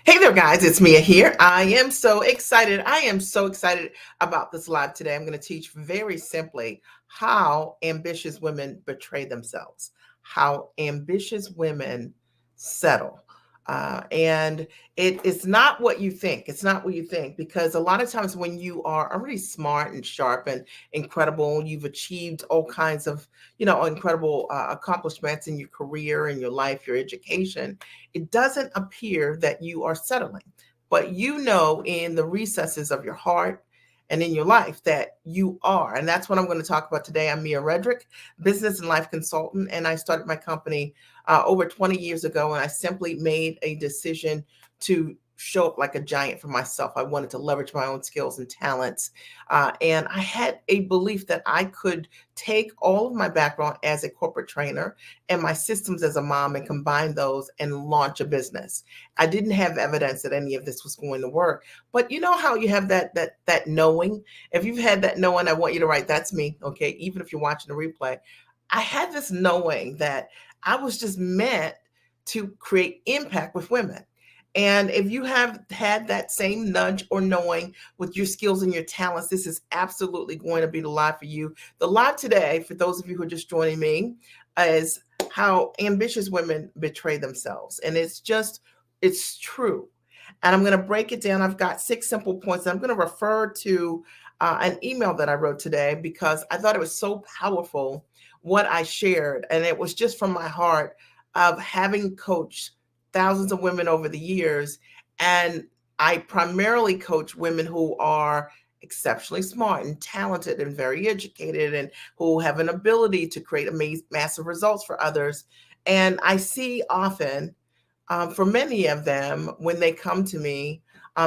Hey there, guys. It's Mia here. I am so excited. I am so excited about this live today. I'm going to teach very simply how ambitious women betray themselves, how ambitious women settle. And it's not what you think. It's not what you think, because a lot of times when you are already smart and sharp and incredible, you've achieved all kinds of, incredible accomplishments in your career, in your life, your education, it doesn't appear that you are settling, but you know in the recesses of your heart and in your life that you are. And that's what I'm going to talk about today. I'm Mia Redrick, business and life consultant, and I started my company over 20 years ago. And I simply made a decision to show up like a giant for myself. I wanted to leverage my own skills and talents. And I had a belief that I could take all of my background as a corporate trainer and my systems as a mom and combine those and launch a business. I didn't have evidence that any of this was going to work. But you know how you have that knowing? If you've had that knowing, I want you to write, that's me, okay? Even if you're watching the replay. I had this knowing that I was just meant to create impact with women. And if you have had that same nudge or knowing with your skills and your talents, this is absolutely going to be the live for you. The live today, for those of you who are just joining me, is how ambitious women betray themselves. And it's true. And I'm going to break it down. I've got 6 simple points. I'm going to refer to an email that I wrote today because I thought it was so powerful what I shared. And it was just from my heart of having coached thousands of women over the years. And I primarily coach women who are exceptionally smart and talented and very educated and who have an ability to create massive results for others. And I see often for many of them, when they come to me,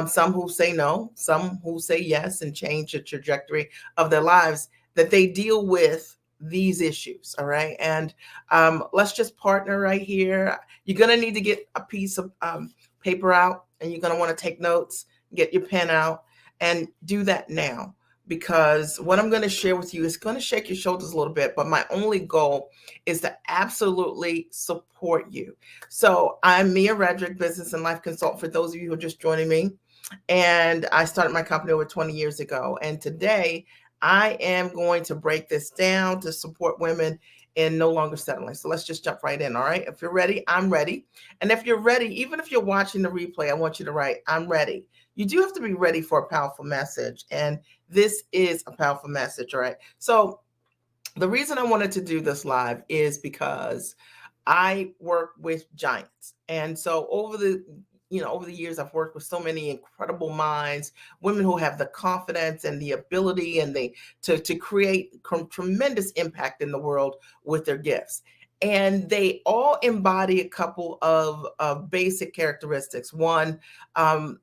some who say no, some who say yes and change the trajectory of their lives, that they deal with these issues. All right. And let's just partner right here. You're going to need to get a piece of paper out and you're going to want to take notes, get your pen out, and do that now. Because what I'm going to share with you is going to shake your shoulders a little bit, but my only goal is to absolutely support you. So I'm Mia Redrick, business and life consultant, for those of you who are just joining me. And I started my company over 20 years ago. And today I am going to break this down to support women in no longer settling. So let's just jump right in. All right. If you're ready, I'm ready. And if you're ready, even if you're watching the replay, I want you to write, I'm ready. You do have to be ready for a powerful message. And this is a powerful message. All right. So the reason I wanted to do this live is because I work with giants. And so over the years, I've worked with so many incredible minds, women who have the confidence and the ability and to create tremendous impact in the world with their gifts. And they all embody a couple of basic characteristics. One,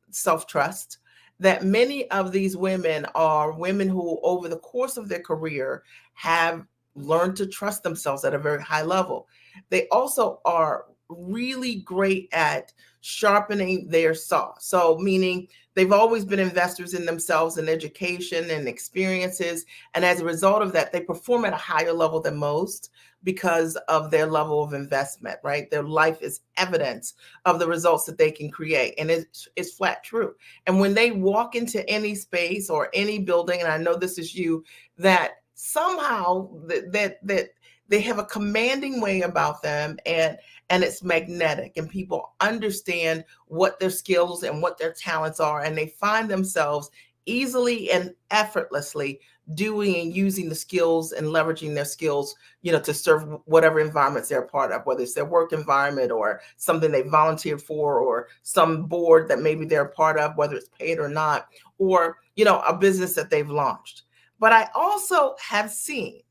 self-trust. That many of these women are women who, over the course of their career, have learned to trust themselves at a very high level. They also are really great at sharpening their saw. So, meaning they've always been investors in themselves and education and experiences. And as a result of that, they perform at a higher level than most because of their level of investment, right? Their life is evidence of the results that they can create. And it's flat true. And when they walk into any space or any building, and I know this is you, that somehow that they have a commanding way about them, and it's magnetic, and people understand what their skills and what their talents are, and they find themselves easily and effortlessly doing and using the skills and leveraging their skills, to serve whatever environments they're a part of, whether it's their work environment or something they volunteered for, or some board that maybe they're a part of, whether it's paid or not, or a business that they've launched. But I also have seen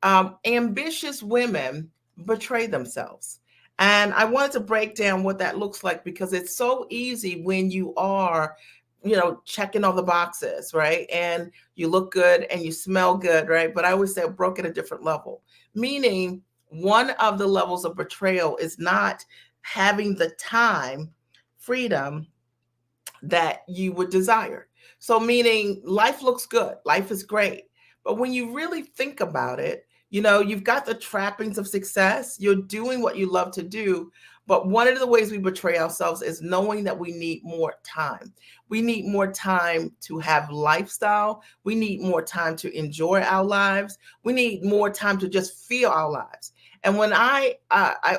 ambitious women betray themselves. And I wanted to break down what that looks like, because it's so easy when you are, checking all the boxes, right? And you look good and you smell good, right? But I always say broke at a different level, meaning one of the levels of betrayal is not having the time, freedom that you would desire. So, meaning life looks good, life is great. But when you really think about it, You know, you've got the trappings of success. You're doing what you love to do. But one of the ways we betray ourselves is knowing that we need more time. We need more time to have lifestyle. We need more time to enjoy our lives. We need more time to just feel our lives. And when I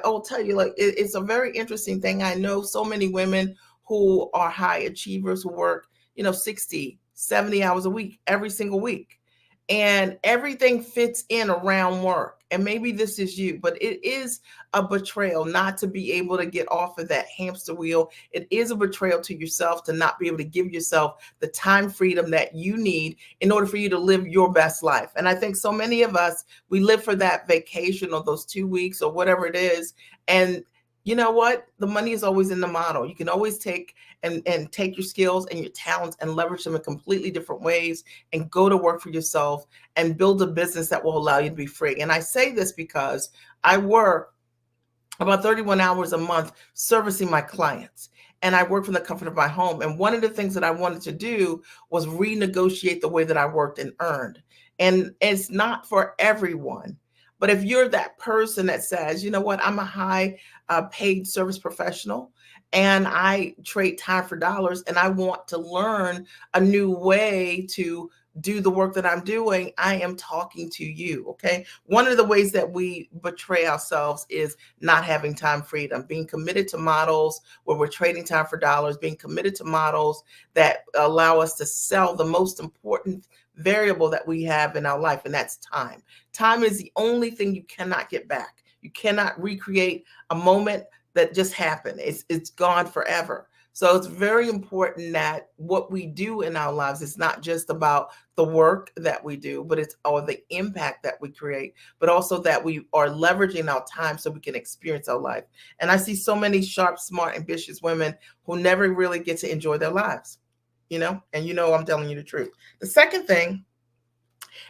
will tell you, like, it's a very interesting thing. I know so many women who are high achievers who work, 60, 70 hours a week, every single week. And everything fits in around work. And maybe this is you, but it is a betrayal not to be able to get off of that hamster wheel. It is a betrayal to yourself to not be able to give yourself the time freedom that you need in order for you to live your best life. And I think so many of us, we live for that vacation or those 2 weeks or whatever it is. And you know what? The money is always in the model. You can always take and take your skills and your talents and leverage them in completely different ways and go to work for yourself and build a business that will allow you to be free. And I say this because I work about 31 hours a month servicing my clients. And I work from the comfort of my home. And one of the things that I wanted to do was renegotiate the way that I worked and earned. And it's not for everyone. But if you're that person that says, you know what, I'm a high paid service professional and I trade time for dollars and I want to learn a new way to do the work that I'm doing, I am talking to you. Okay. One of the ways that we betray ourselves is not having time freedom, being committed to models where we're trading time for dollars, being committed to models that allow us to sell the most important variable that we have in our life, and that's time. Time is the only thing you cannot get back. You cannot recreate a moment that just happened. It's gone forever. So it's very important that what we do in our lives is not just about the work that we do, but it's all the impact that we create, but also that we are leveraging our time so we can experience our life. And I see so many sharp, smart, ambitious women who never really get to enjoy their lives, and I'm telling you the truth. The second thing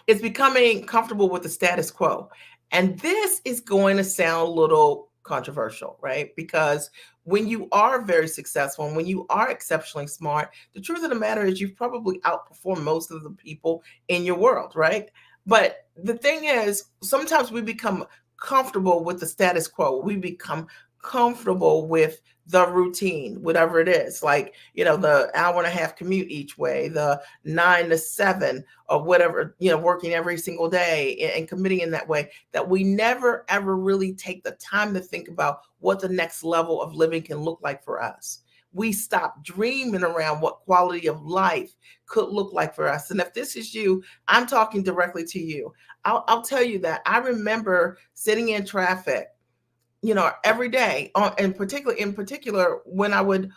is becoming comfortable with the status quo. And this is going to sound a little controversial, right? Because when you are very successful and when you are exceptionally smart, the truth of the matter is you've probably outperformed most of the people in your world, right? But the thing is, sometimes we become comfortable with the status quo. We become comfortable with the routine, whatever it is, like, the hour and a half commute each way, the 9 to 7 or whatever, working every single day and committing in that way, that we never, ever really take the time to think about what the next level of living can look like for us. We stop dreaming around what quality of life could look like for us. And if this is you, I'm talking directly to you. I'll tell you that I remember sitting in traffic every day, in particular, when I would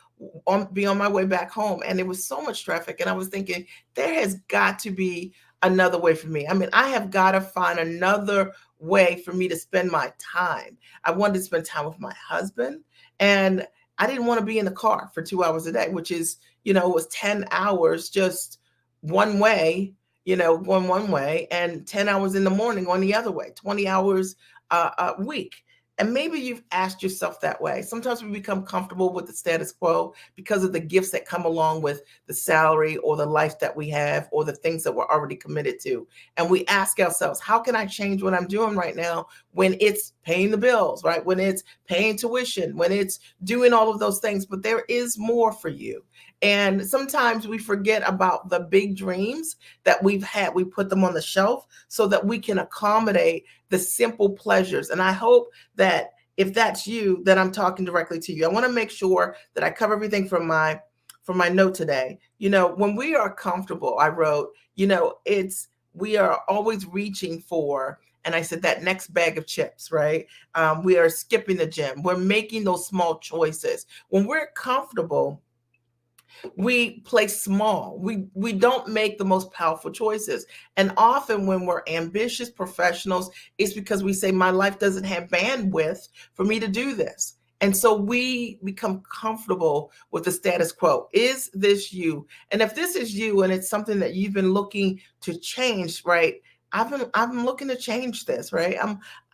be on my way back home, and there was so much traffic, and I was thinking, there has got to be another way for me. I mean, I have got to find another way for me to spend my time. I wanted to spend time with my husband, and I didn't want to be in the car for 2 hours a day, which is, it was 10 hours just one way, going one way, and 10 hours in the morning going the other way, 20 hours a week. And maybe you've asked yourself that way. Sometimes we become comfortable with the status quo because of the gifts that come along with the salary or the life that we have or the things that we're already committed to. And we ask ourselves, how can I change what I'm doing right now when it's paying the bills, right? When it's paying tuition, when it's doing all of those things, but there is more for you. And sometimes we forget about the big dreams that we've had. We put them on the shelf so that we can accommodate the simple pleasures. And I hope that if that's you, that I'm talking directly to you. I want to make sure that I cover everything from my note today. When we are comfortable, I wrote, we are always reaching for, and I said, that next bag of chips, right? We are skipping the gym. We're making those small choices. When we're comfortable, we play small. We don't make the most powerful choices. And often when we're ambitious professionals, it's because we say, my life doesn't have bandwidth for me to do this. And so we become comfortable with the status quo. Is this you? And if this is you and it's something that you've been looking to change, right? I'm looking to change this, right?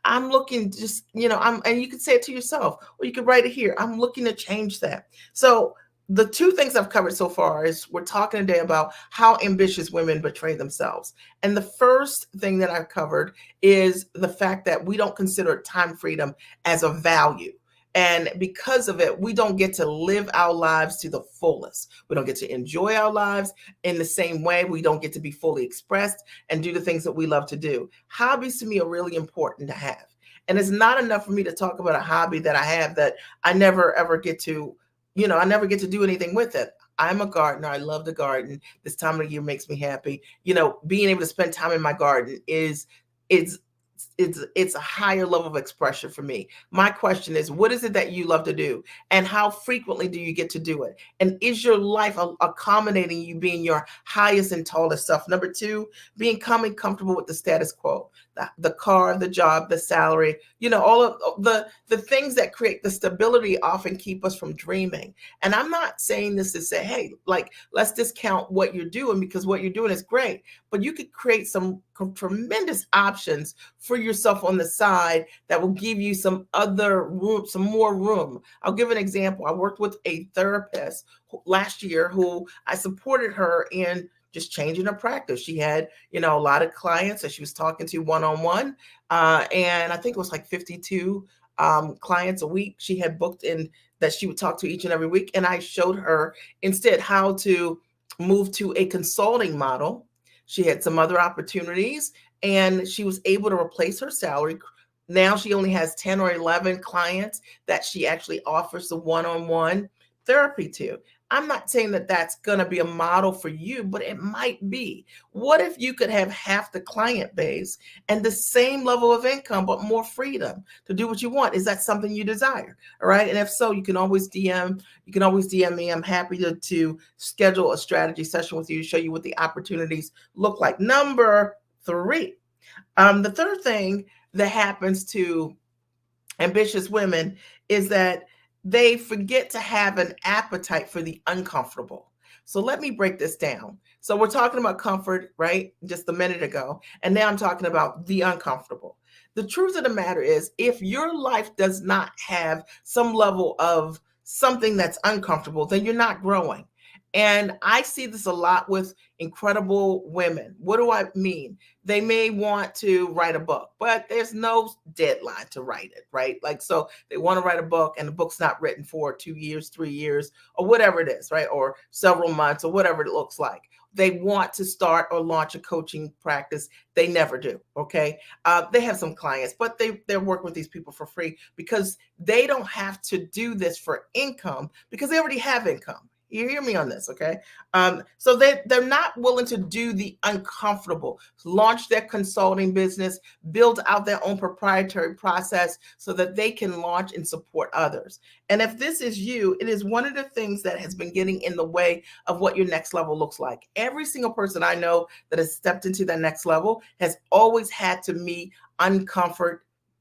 I'm looking just, and you can say it to yourself, or you could write it here. I'm looking to change that. So the two things I've covered so far is we're talking today about how ambitious women betray themselves. And the first thing that I've covered is the fact that we don't consider time freedom as a value. And because of it, we don't get to live our lives to the fullest. We don't get to enjoy our lives in the same way. We don't get to be fully expressed and do the things that we love to do. Hobbies to me are really important to have. And it's not enough for me to talk about a hobby that I have that I never ever get to, I never get to do anything with it. I'm a gardener. I love to garden. This time of the year makes me happy. Being able to spend time in my garden is it's a higher level of expression for me. My question is, what is it that you love to do, and how frequently do you get to do it? And is your life accommodating you being your highest and tallest self? Number two, becoming comfortable with the status quo, the car, the job, the salary, all of the things that create the stability often keep us from dreaming. And I'm not saying this to say, hey, like, let's discount what you're doing, because what you're doing is great, but you could create some tremendous options for yourself on the side that will give you some other room, some more room. I'll give an example. I worked with a therapist last year who I supported her in just changing her practice. She had, a lot of clients that she was talking to one-on-one. And I think it was like 52 clients a week she had booked in that she would talk to each and every week. And I showed her instead how to move to a consulting model. She had some other opportunities and she was able to replace her salary. Now she only has 10 or 11 clients that she actually offers the one-on-one therapy to. I'm not saying that that's going to be a model for you, but it might be. What if you could have half the client base and the same level of income, but more freedom to do what you want? Is that something you desire? All right. And if so, you can always DM me. I'm happy to schedule a strategy session with you to show you what the opportunities look like. Number three, the third thing that happens to ambitious women is that they forget to have an appetite for the uncomfortable. So let me break this down. So we're talking about comfort, right? Just a minute ago. And now I'm talking about the uncomfortable. The truth of the matter is, if your life does not have some level of something that's uncomfortable, then you're not growing. And I see this a lot with incredible women. What do I mean? They may want to write a book, but there's no deadline to write it, right? Like, so they want to write a book and the book's not written for 2 years, 3 years, or whatever it is, right? Or several months or whatever it looks like. They want to start or launch a coaching practice. They never do. Okay. They have some clients, but they're working with these people for free because they don't have to do this for income because they already have income. You hear me on this, okay? So they're not willing to do the uncomfortable, launch their consulting business, build out their own proprietary process so that they can launch and support others. And if this is you, it is one of the things that has been getting in the way of what your next level looks like. Every single person I know that has stepped into that next level has always had to meet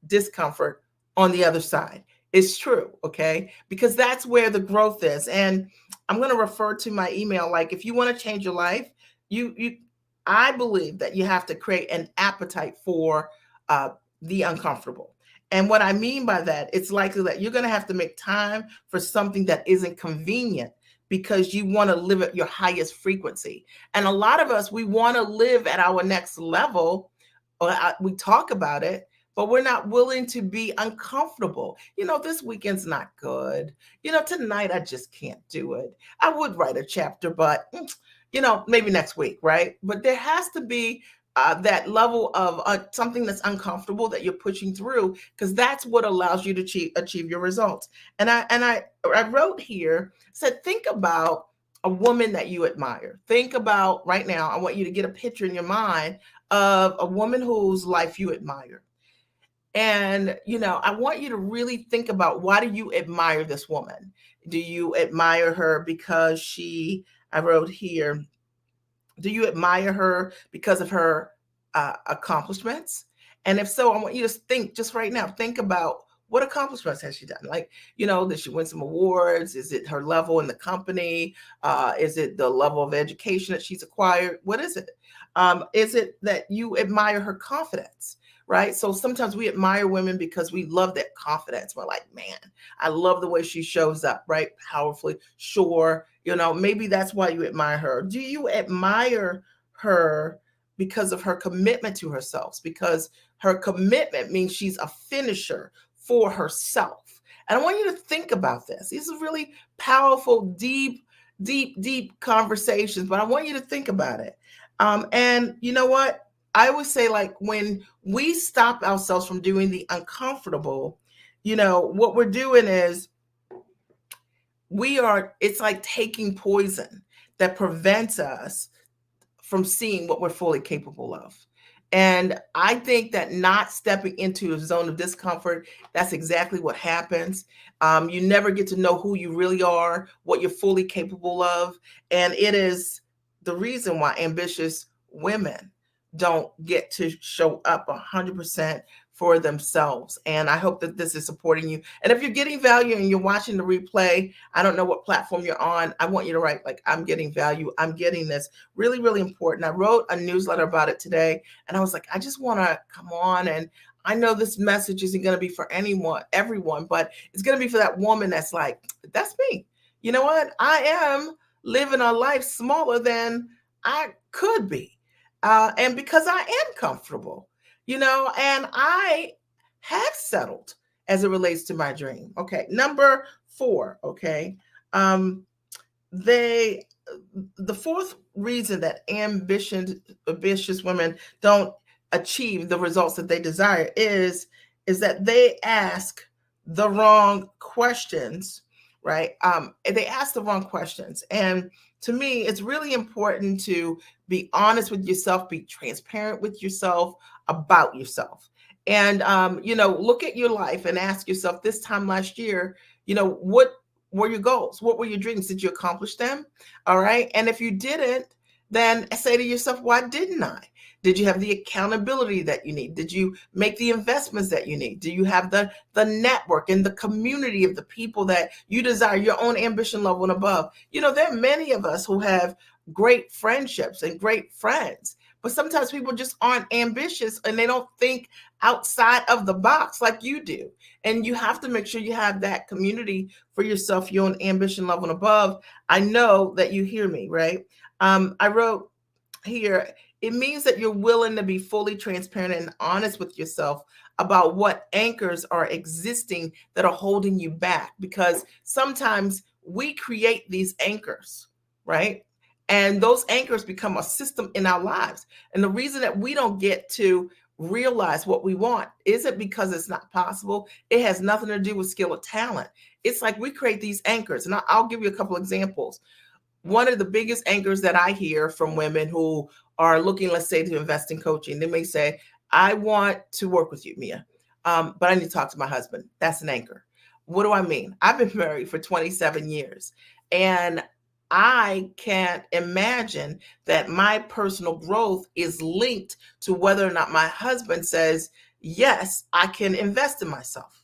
discomfort on the other side. It's true, okay? Because that's where the growth is. And I'm going to refer to my email. Like, if you want to change your life, I believe that you have to create an appetite for the uncomfortable. And what I mean by that, it's likely that you're going to have to make time for something that isn't convenient because you want to live at your highest frequency. And a lot of us, we want to live at our next level. We talk about it, but we're not willing to be uncomfortable. This weekend's not good. Tonight I just can't do it. I would write a chapter, but maybe next week, right? But there has to be that level of something that's uncomfortable that you're pushing through, because that's what allows you to achieve your results. And I wrote here, said, think about a woman that you admire. Think about right now, I want you to get a picture in your mind of a woman whose life you admire. And, I want you to really think about, why do you admire this woman? Do you admire her because I wrote here, do you admire her because of her accomplishments? And if so, I want you to think just right now, think about, what accomplishments has she done? Like, did she win some awards? Is it her level in the company? Is it the level of education that she's acquired? What is it? Is it that you admire her confidence? right? So sometimes we admire women because we love that confidence. We're like, man, I love the way she shows up, right? Powerfully, sure. Maybe that's why you admire her. Do you admire her because of her commitment to herself? Because her commitment means she's a finisher for herself. And I want you to think about this. These are really powerful, deep conversations, but I want you to think about it. And you know what? I always say, like, when we stop ourselves from doing the uncomfortable, what we're doing is it's like taking poison that prevents us from seeing what we're fully capable of. And I think that not stepping into a zone of discomfort, that's exactly what happens. You never get to know who you really are, what you're fully capable of. And it is the reason why ambitious women don't get to show up 100% for themselves. And I hope that this is supporting you. And if you're getting value and you're watching the replay, I don't know what platform you're on, I want you to write, like, I'm getting value. I'm getting this. Really, really important. I wrote a newsletter about it today, and I was like, I just want to come on, and I know this message isn't going to be for everyone, but it's going to be for that woman that's like, that's me. You know what? I am living a life smaller than I could be. And because I am comfortable, and I have settled as it relates to my dream. Okay. Number 4. Okay. They the fourth reason that ambitious women don't achieve the results that they desire is that they ask the wrong questions, right? They ask the wrong questions. And to me, it's really important to be honest with yourself, be transparent with yourself about yourself. And look at your life and ask yourself, this time last year, what were your goals? What were your dreams? Did you accomplish them? All right. And if you didn't, then say to yourself, why didn't I? Did you have the accountability that you need? Did you make the investments that you need? Do you have the network and the community of the people that you desire, your own ambition level and above? There are many of us who have great friendships and great friends, but sometimes people just aren't ambitious and they don't think outside of the box like you do. And you have to make sure you have that community for yourself, your own ambition level and above. I know that you hear me, right? I wrote here, it means that you're willing to be fully transparent and honest with yourself about what anchors are existing that are holding you back. Because sometimes we create these anchors, right? And those anchors become a system in our lives. And the reason that we don't get to realize what we want isn't because it's not possible. It has nothing to do with skill or talent. It's like we create these anchors. And I'll give you a couple examples. One of the biggest anchors that I hear from women who are looking, let's say, to invest in coaching, they may say, I want to work with you, Mia, but I need to talk to my husband. That's an anchor. What do I mean? I've been married for 27 years, and I can't imagine that my personal growth is linked to whether or not my husband says, yes, I can invest in myself.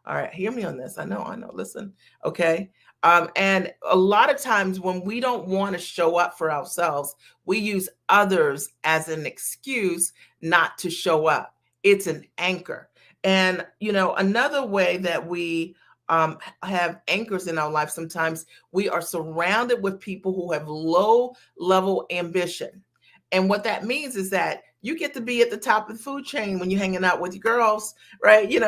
All right, hear me on this. I know. Listen, okay. And a lot of times when we don't want to show up for ourselves, we use others as an excuse not to show up. It's an anchor. And, another way that we have anchors in our life, sometimes we are surrounded with people who have low level ambition. And what that means is that you get to be at the top of the food chain when you're hanging out with your girls, right? You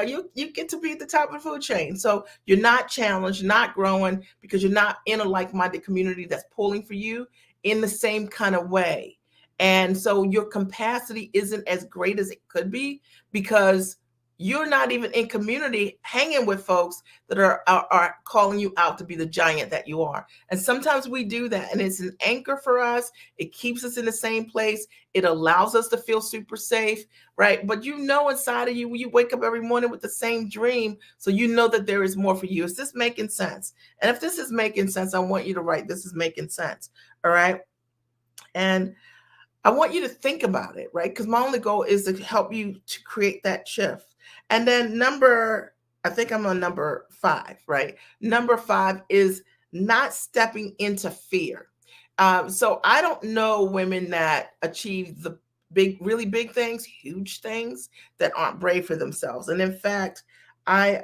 get to be at the top of the food chain. So you're not challenged, not growing because you're not in a like-minded community that's pulling for you in the same kind of way. And so your capacity isn't as great as it could be because you're not even in community hanging with folks that are calling you out to be the giant that you are. And sometimes we do that, and it's an anchor for us. It keeps us in the same place. It allows us to feel super safe, right? But inside of you, you wake up every morning with the same dream, so you know that there is more for you. Is this making sense? And if this is making sense, I want you to write, this is making sense, all right? And I want you to think about it, right? Because my only goal is to help you to create that shift. And then I think I'm on number 5, right? Number 5 is not stepping into fear. So I don't know women that achieve big, really big things, huge things that aren't brave for themselves. And in fact, I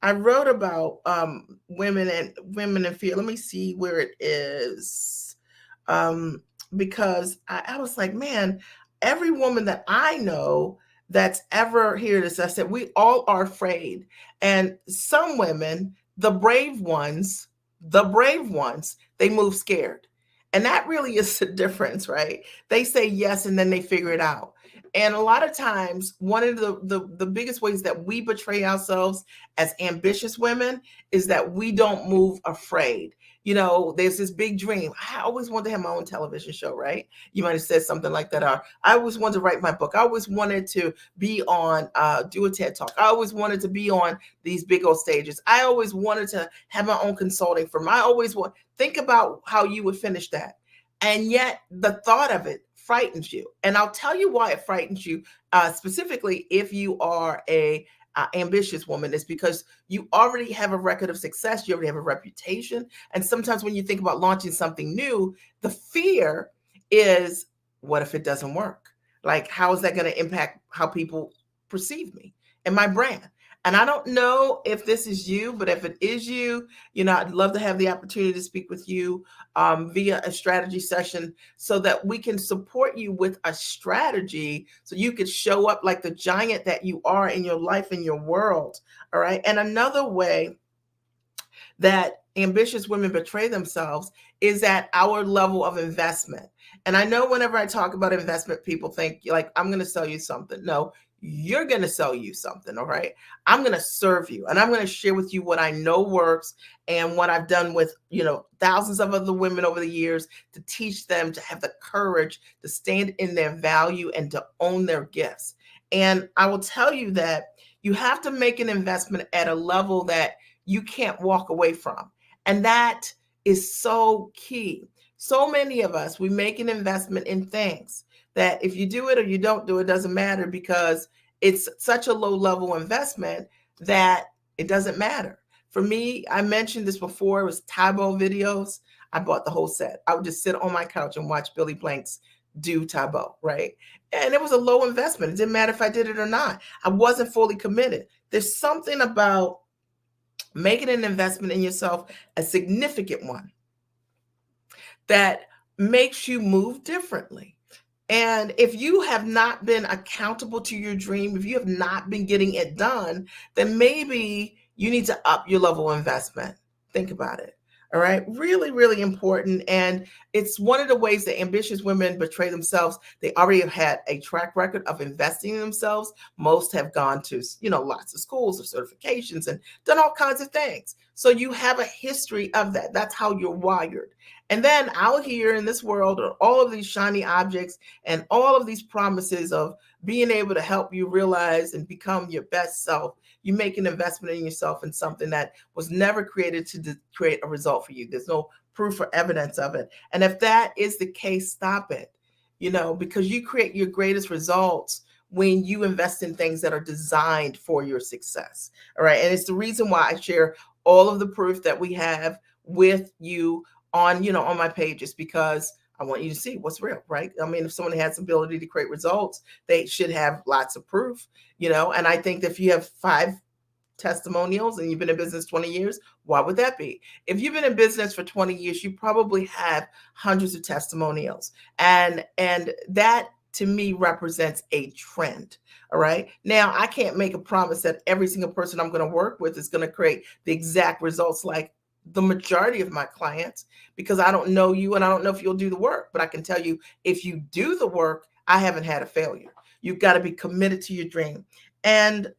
I wrote about women in fear. Let me see where it is. Um, because I was like, man, every woman that I know that's ever hear this, I said, we all are afraid. And some women, the brave ones, they move scared. And that really is the difference, right? They say yes and then they figure it out. And a lot of times, one of the biggest ways that we betray ourselves as ambitious women is that we don't move afraid. You know, there's this big dream. I always wanted to have my own television show, right? You might have said something like that. Or I always wanted to write my book. I always wanted to be on, do a TED talk. I always wanted to be on these big old stages. I always wanted to have my own consulting firm. I always want, think about how you would finish that. And yet the thought of it frightens you. And I'll tell you why it frightens you, specifically if you are a ambitious woman, is because you already have a record of success. You already have a reputation. And sometimes when you think about launching something new, the fear is, what if it doesn't work? Like, how is that going to impact how people perceive me and my brand? And I don't know if this is you, but if it is you, you know, I'd love to have the opportunity to speak with you via a strategy session so that we can support you with a strategy so you could show up like the giant that you are in your life, in your world. All right. And another way that ambitious women betray themselves is at our level of investment. And I know whenever I talk about investment, people think like, I'm going to sell you something. No, you're going to sell you something. All right. I'm going to serve you and I'm going to share with you what I know works and what I've done with, you know, thousands of other women over the years to teach them to have the courage to stand in their value and to own their gifts. And I will tell you that you have to make an investment at a level that you can't walk away from. And that is so key. So many of us, we make an investment in things that if you do it or you don't do it, doesn't matter because it's such a low level investment that it doesn't matter. For me, I mentioned this before, it was Tae Bo videos. I bought the whole set. I would just sit on my couch and watch Billy Blanks do Tae Bo, right? And it was a low investment. It didn't matter if I did it or not. I wasn't fully committed. There's something about making an investment in yourself, a significant one, that makes you move differently. And if you have not been accountable to your dream, if you have not been getting it done, then maybe you need to up your level of investment. Think about it. All right. Really, really important. And it's one of the ways that ambitious women betray themselves. They already have had a track record of investing in themselves. Most have gone to, you know, lots of schools or certifications and done all kinds of things. So you have a history of that. That's how you're wired. And then out here in this world are all of these shiny objects and all of these promises of being able to help you realize and become your best self. You make an investment in yourself in something that was never created to create a result for you. There's no proof or evidence of it. And if that is the case, stop it, you know, because you create your greatest results when you invest in things that are designed for your success. All right. And it's the reason why I share all of the proof that we have with you on, you know, on my pages, because I want you to see what's real, right? I mean, if someone has the ability to create results, they should have lots of proof, you know, and I think that if you have 5 testimonials and you've been in business 20 years, why would that be? If you've been in business for 20 years, you probably have hundreds of testimonials. And that to me represents a trend. All right. Now, I can't make a promise that every single person I'm going to work with is going to create the exact results like the majority of my clients, because I don't know you and I don't know if you'll do the work. But I can tell you, if you do the work, I haven't had a failure. You've got to be committed to your dream. And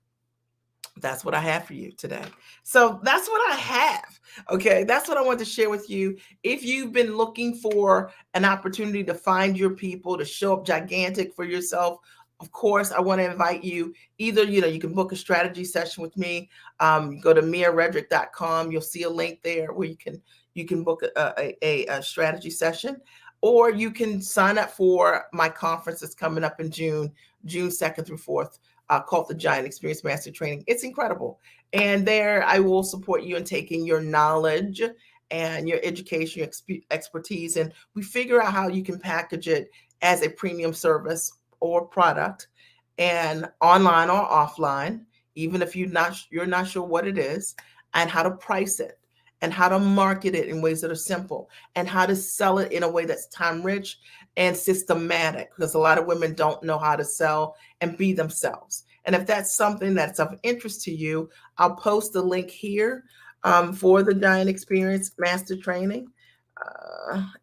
that's what I have for you today. So that's what I have. Okay. That's what I want to share with you. If you've been looking for an opportunity to find your people, to show up gigantic for yourself, of course, I want to invite you either, you know, you can book a strategy session with me. Go to miaredrick.com. You'll see a link there where you can book a strategy session, or you can sign up for my conference that's coming up in June 2nd through 4th. Called the Giant Experience Master Training. It's incredible. And there I will support you in taking your knowledge and your education, your expertise, and we figure out how you can package it as a premium service or product, and online or offline, even if you're not sure what it is, and how to price it, and how to market it in ways that are simple, and how to sell it in a way that's time rich and systematic, because a lot of women don't know how to sell and be themselves. And if that's something that's of interest to you, I'll post the link here for the Giant Experience Master Training.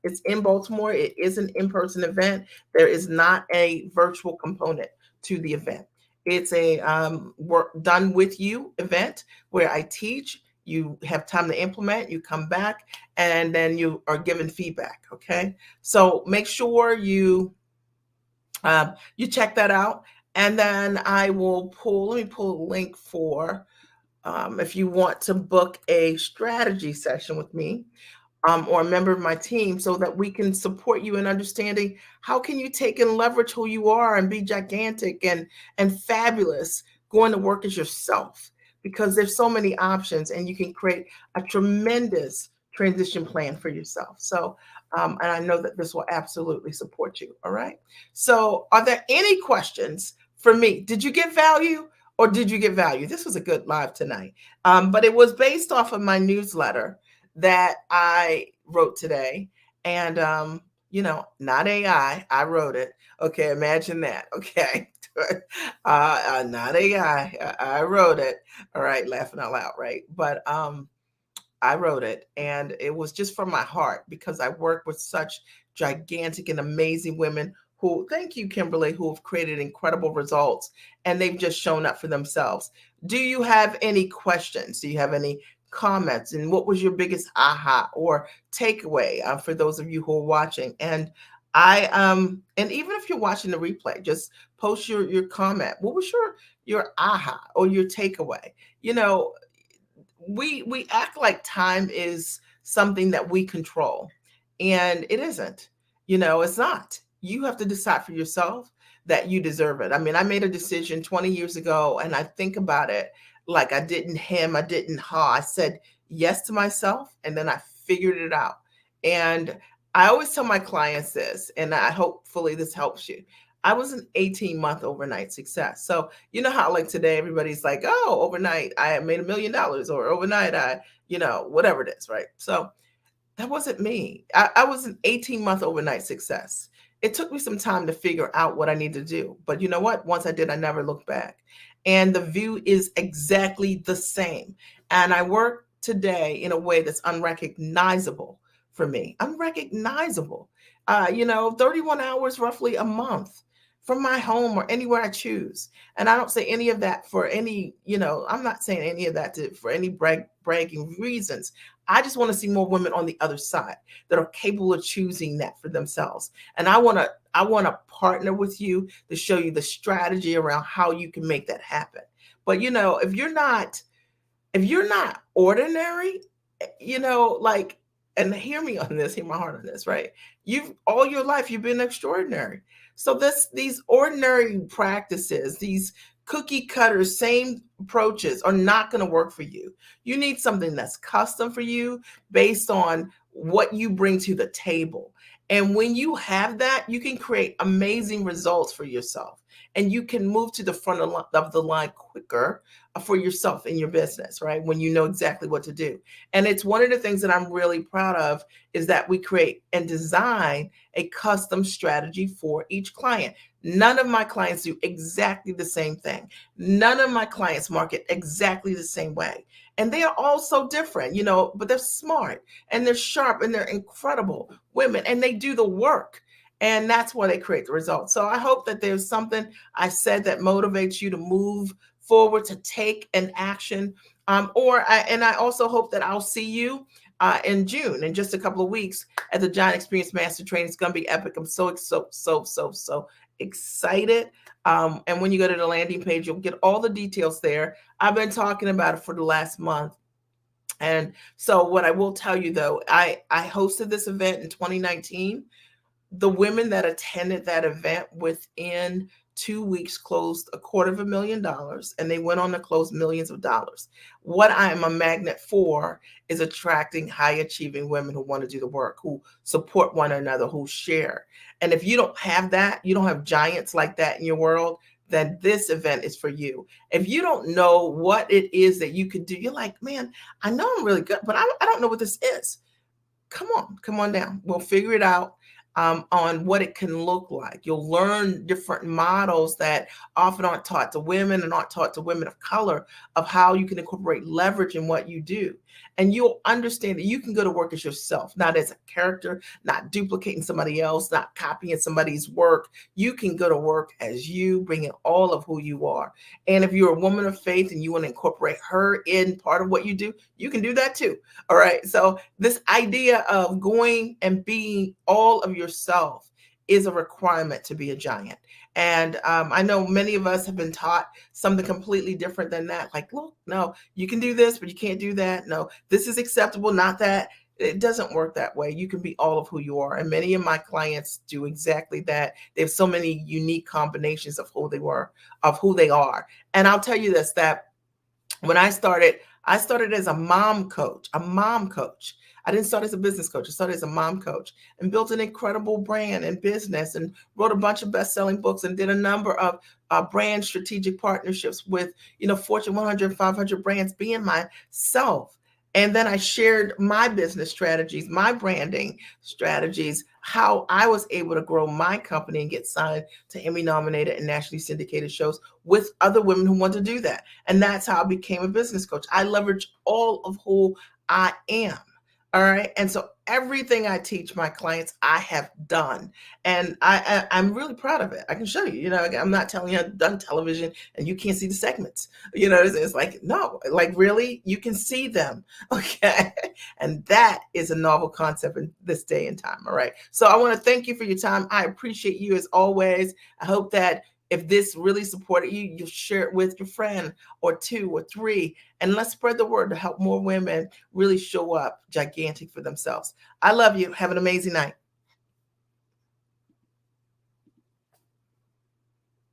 It's in Baltimore. It is an in-person event. There is not a virtual component to the event. It's a work done with you event where I teach. You have time to implement. You come back, and then you are given feedback. Okay, so make sure you check that out, and then I will pull. Let me pull a link for if you want to book a strategy session with me, or a member of my team, so that we can support you in understanding how can you take and leverage who you are and be gigantic and fabulous going to work as yourself, because there's so many options and you can create a tremendous transition plan for yourself. So and I know that this will absolutely support you. All right, so are there any questions for me? Did you get value, or did you get value? This was a good live tonight, but it was based off of my newsletter that I wrote today. And, not AI, I wrote it. Okay, imagine that. Okay. Not AI, I wrote it. All right, laughing out loud, right? But I wrote it, and it was just from my heart, because I work with such gigantic and amazing women who, thank you, Kimberly, who have created incredible results, and they've just shown up for themselves. Do you have any questions? Do you have any comments? And what was your biggest aha or takeaway for those of you who are watching? And and even if you're watching the replay, just post your comment. What was your aha or your takeaway? You know, we act like time is something that we control, and it isn't. It's not. You have to decide for yourself that you deserve it. I mean, I made a decision 20 years ago, and I think about it like I didn't hem, I didn't haw. I said yes to myself, and then I figured it out. And I always tell my clients this, and I hopefully this helps you. I was an 18-month overnight success. So, you know how like today everybody's like, oh, overnight I made $1 million, or overnight whatever it is, right? So that wasn't me. I was an 18-month overnight success. It took me some time to figure out what I need to do. But you know what? Once I did, I never looked back. And the view is exactly the same. And I work today in a way that's unrecognizable for me. Unrecognizable. 31 hours roughly a month from my home or anywhere I choose. And I don't say any of that for any, I'm not saying any of that for any bragging reasons. I just want to see more women on the other side that are capable of choosing that for themselves. And I want to partner with you to show you the strategy around how you can make that happen. But if you're not ordinary, like, and hear me on this, hear my heart on this, right? You've all your life you've been extraordinary. So these ordinary practices, these cookie cutter same approaches are not going to work for you. You need something that's custom for you based on what you bring to the table. And when you have that, you can create amazing results for yourself, and you can move to the front of the line quicker for yourself in your business, right? When you know exactly what to do. And it's one of the things that I'm really proud of is that we create and design a custom strategy for each client. None of my clients do exactly the same thing. None of my clients market exactly the same way. And they are all so different, but they're smart and they're sharp and they're incredible women, and they do the work. And that's why they create the results. So I hope that there's something I said that motivates you to move forward, to take an action. And I also hope that I'll see you in June, in just a couple of weeks, at the Giant Experience Master Training. It's going to be epic. I'm so excited. And when you go to the landing page, you'll get all the details there. I've been talking about it for the last month. And so what I will tell you, though, I hosted this event in 2019. The women that attended that event within 2 weeks closed $250,000, and they went on to close millions of dollars. What I am a magnet for is attracting high achieving women who want to do the work, who support one another, who share. And if you don't have that, you don't have giants like that in your world, then this event is for you. If you don't know what it is that you could do, you're like, man, I know I'm really good, but I don't know what this is. Come on down. We'll figure it out on what it can look like. You'll learn different models that often aren't taught to women and aren't taught to women of color, of how you can incorporate leverage in what you do. And you'll understand that you can go to work as yourself, not as a character, not duplicating somebody else, not copying somebody's work. You can go to work as you, bringing all of who you are. And if you're a woman of faith and you want to incorporate her in part of what you do, you can do that too. All right. So this idea of going and being all of yourself is a requirement to be a giant. And I know many of us have been taught something completely different than that. Like, look, no, you can do this, but you can't do that. No, this is acceptable, not that. It doesn't work that way. You can be all of who you are. And many of my clients do exactly that. They have so many unique combinations of who they were, of who they are. And I'll tell you this, that when I started as a mom coach, I didn't start as a business coach. I started as a mom coach and built an incredible brand and business and wrote a bunch of best-selling books and did a number of brand strategic partnerships with, Fortune 100, 500 brands, being myself. And then I shared my business strategies, my branding strategies, how I was able to grow my company and get signed to Emmy nominated and nationally syndicated shows with other women who want to do that. And that's how I became a business coach. I leverage all of who I am. All right. And so everything I teach my clients, I have done. And I'm really proud of it. I can show you, I'm not telling you I've done television and you can't see the segments. It's like, no, like really, you can see them. Okay. And that is a novel concept in this day and time. All right. So I want to thank you for your time. I appreciate you as always. I hope that if this really supported you, you'll share it with your friend or two or three, and let's spread the word to help more women really show up gigantic for themselves. I love you. Have an amazing night.